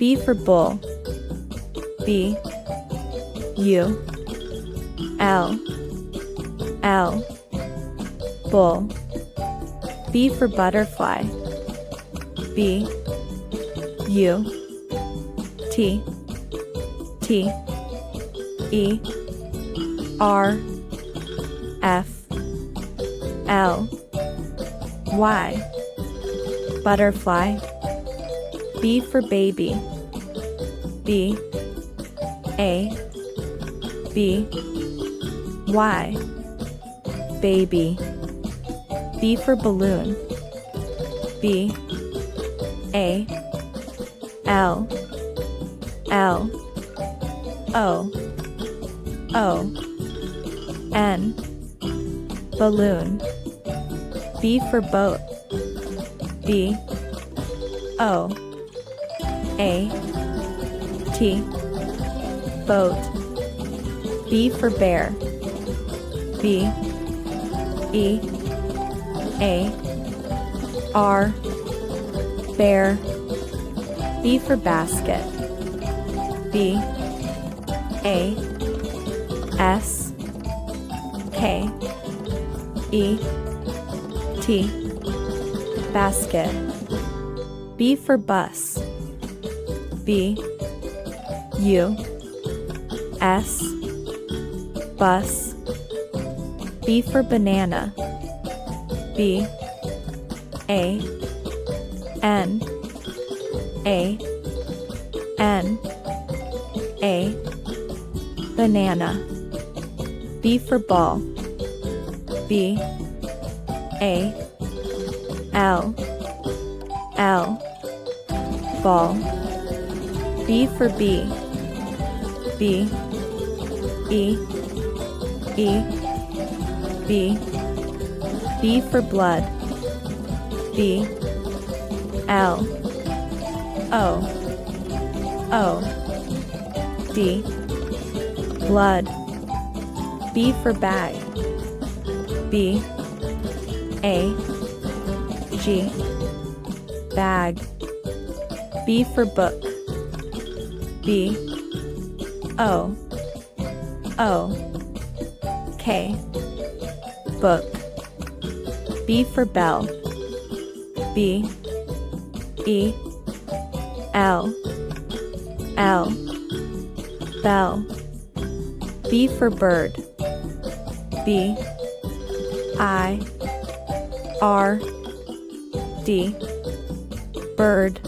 B for bull. B U L L. Bull. B for butterfly. B U T T E R F L Y. Butterfly. B for baby. B A B Y. Baby. B for balloon. B A L L O O N. Balloon. B for boat. B O A T. Boat. B for bear. B E A R. Bear. B for basket. B A S K E T. Basket. B for bus. B U S. Bus. B for banana. B A N A N A. Banana. B for ball. B A L L. Ball. B for bee. B E E B. B for blood. B L O O D. Blood. B for bag. B A G. Bag. B for book. B O O K. Book. B for bell. B E L L. Bell. B for bird. B I R D. Bird.